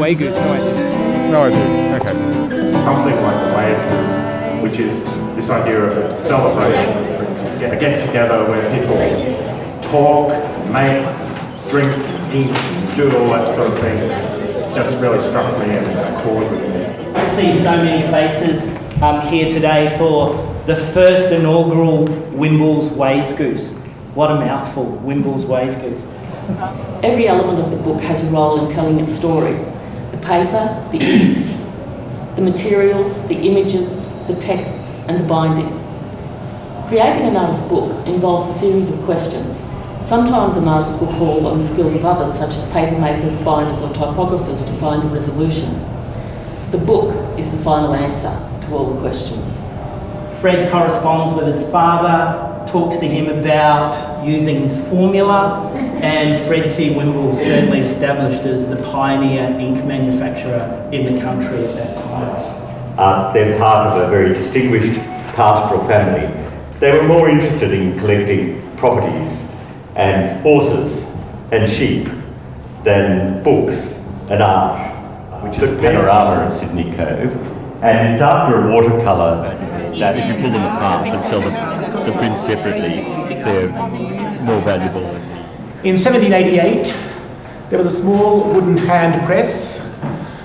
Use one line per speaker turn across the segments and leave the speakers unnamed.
Wayzgoose? No idea.
No idea. Okay.
Something like the Wayzgoose, which is this idea of a celebration, a get-together where people talk, make, drink, eat, do all that sort of thing. It's just really struck me and accord with me.
I see so many faces here today for the first inaugural Wimble's Wayzgoose. What a mouthful, Wimble's Wayzgoose.
Every element of the book has a role in telling its story. The paper, the inks, the materials, the images, the texts and the binding. Creating an artist's book involves a series of questions. Sometimes an artist will call on the skills of others, such as paper makers, binders or typographers, to find a resolution. The book is the final answer to all the questions.
Fred corresponds with his father, talks to him about using his formula, and Fred T. Wimble was certainly established as the pioneer ink manufacturer in the country at that time.
They're part of a very distinguished pastoral family. They were more interested in collecting properties and horses and sheep than books and art, which is a panorama in Sydney Cove. And it's after a watercolour that if you pull them apart and sell the prints separately, they're more valuable.
In 1788, there was a small wooden hand press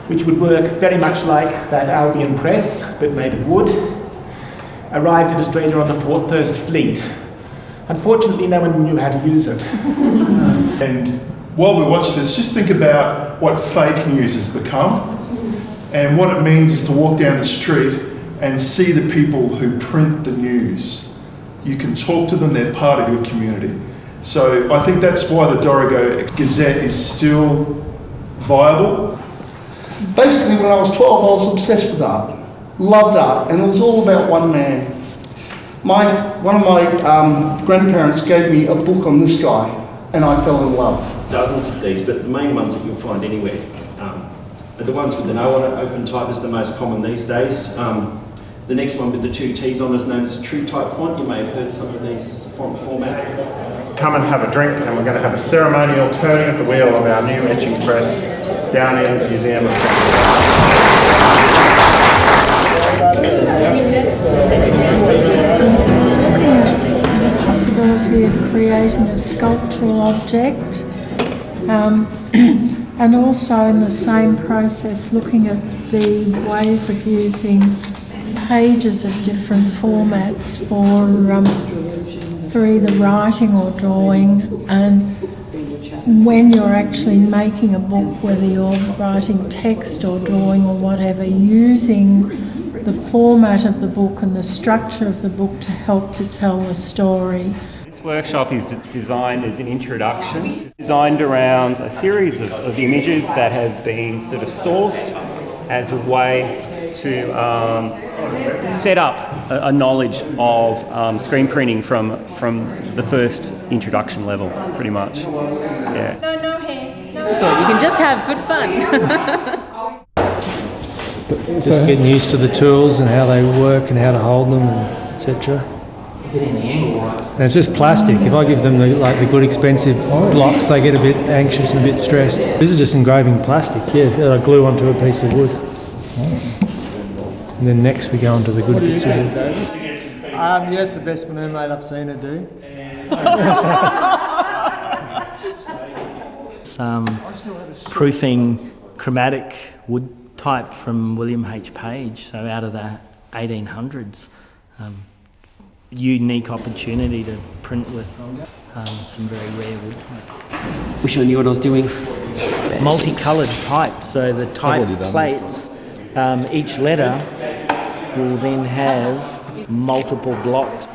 which would work very much like that Albion press, but made of wood. Arrived in Australia on the First Fleet. Unfortunately, no one knew how to use it.
And while we watch this, just think about what fake news has become. And what it means is to walk down the street and see the people who print the news. You can talk to them, they're part of your community. So I think that's why the Dorrigo Gazette is still viable.
Basically, when I was 12, I was obsessed with art, loved art, and it was all about one man. One of my grandparents gave me a book on this guy, and I fell in love.
Dozens of these, but the main ones that you'll find anywhere. The ones with the no on it, open type, is the most common these days. The next one with the two T's on is known as a true type font. You may have heard some of these font formats.
Come and have a drink, and we're going to have a ceremonial turning of the wheel of our new etching press down in the Museum of
The possibility of creating a sculptural object. And also in the same process looking at the ways of using pages of different formats for either writing or drawing, and when you're actually making a book, whether you're writing text or drawing or whatever, using the format of the book and the structure of the book to help to tell the story.
This workshop is designed as an introduction, designed around a series of images that have been sort of sourced as a way to set up a knowledge of screen printing from the first introduction level, pretty much. Yeah.
No hair. You can just have good fun.
Just getting used to the tools and how they work and how to hold them, and etc. And it's just plastic. If I give them the good expensive blocks, they get a bit anxious and a bit stressed. This is just engraving plastic, yeah, that I glue onto a piece of wood. And then next we go on to the good bits of wood.
Yeah, it's the best mermaid I've seen her do.
Proofing chromatic wood type from William H. Page, so out of the 1800s. Unique opportunity to print with some very rare wood type.
Wish I knew what I was doing.
Multicoloured type, so the type plates, each letter will then have multiple blocks.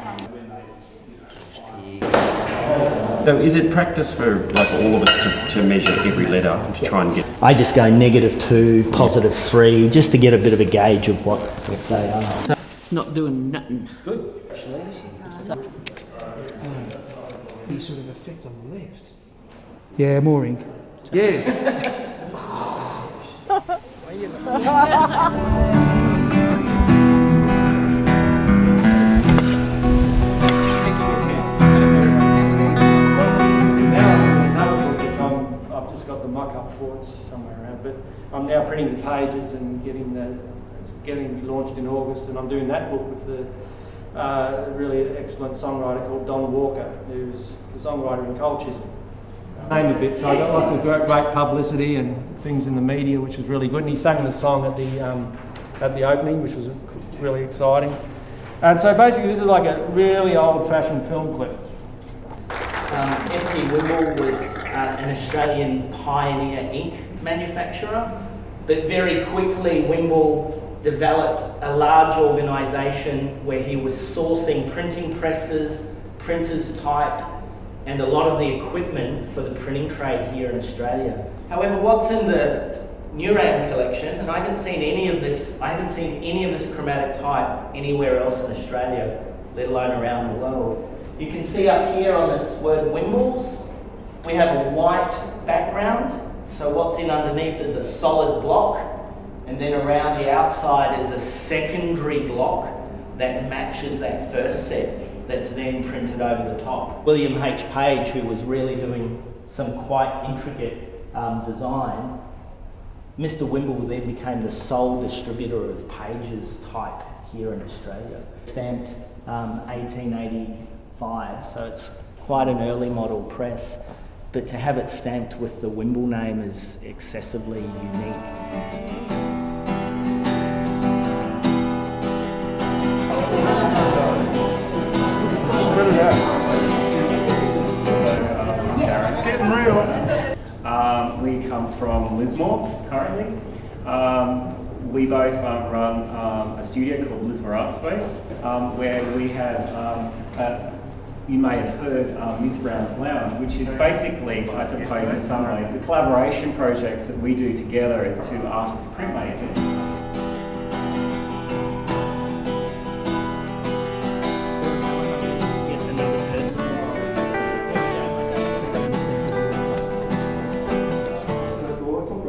So is it practice for all of us to measure every letter and to try and get...
I just go -2, +3, just to get a bit of a gauge of what they are. So
it's not doing nothing.
It's good.
You sort of effect on the left. Yeah, more ink. Yes.
I've just got the mock-up for it somewhere around, but
I'm now printing the pages and it's getting launched in August, and I'm doing that book with the really excellent songwriter called Don Walker, who's the songwriter in Cultism. Named a bit, so I got lots of great publicity and things in the media, which was really good. And he sang the song at the opening, which was really exciting. And so basically, this is like a really old-fashioned film clip.
F.T. Wimble was an Australian pioneer ink manufacturer, but very quickly Wimble developed a large organisation where he was sourcing printing presses, printers type, and a lot of the equipment for the printing trade here in Australia. However, what's in the Neuram collection, and I haven't seen any of this chromatic type anywhere else in Australia, let alone around the world. You can see up here on this word Wimbles, we have a white background. So what's in underneath is a solid block, and then around the outside is a secondary block that matches that first set that's then printed over the top. William H. Page, who was really doing some quite intricate design, Mr. Wimble then became the sole distributor of Page's type here in Australia. Stamped 1885, so it's quite an early model press, but to have it stamped with the Wimble name is excessively unique.
Spread it out. It's getting real.
We come from Lismore currently. We both run a studio called Lismore Art Space, where we have, you may have heard, Miss Brown's Lounge, which is basically, I suppose in some ways, the collaboration projects that we do together as two artist printmakers.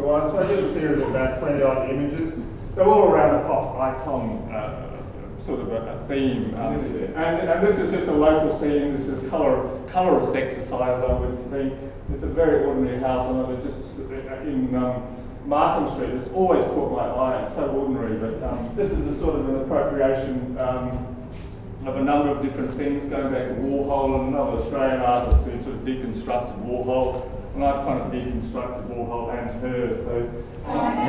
So I did a series of about 20 odd images. They're all around the pop icon sort of a theme. And this is just a local scene. This is a colorist exercise, I would think. It's a very ordinary house. I know just in Markham Street. It's always caught my eye. It's so ordinary, but this is a sort of an appropriation of a number of different things, going back to Warhol and another Australian artist who sort of deconstructed Warhol. And I've kind of deconstructed Warhol and her, so...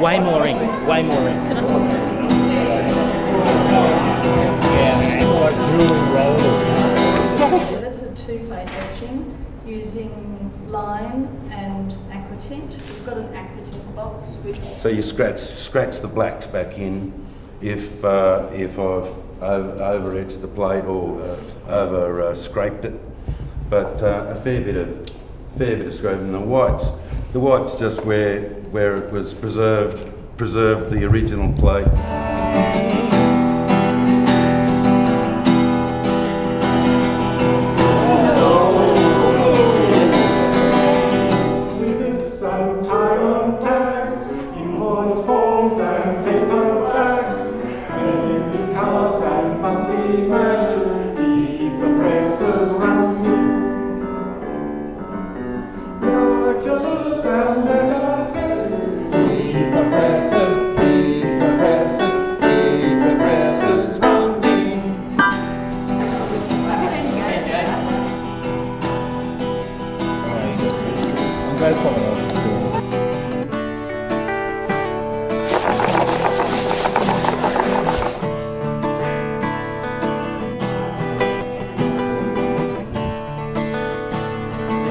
Way more ink, way more ink.
It's a two-plate etching using line and aquatint. We've got an aquatint box which...
So you scratch the blacks back in if I've over-etched the plate or over-scraped it, but a fair bit of scraping. The whites just where it was preserved the original plate.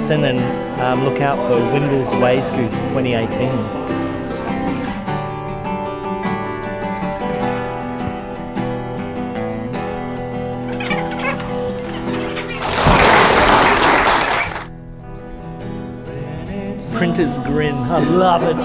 And then look out for Wimble's Wayzgoose 2018. Printer's grin, I love it.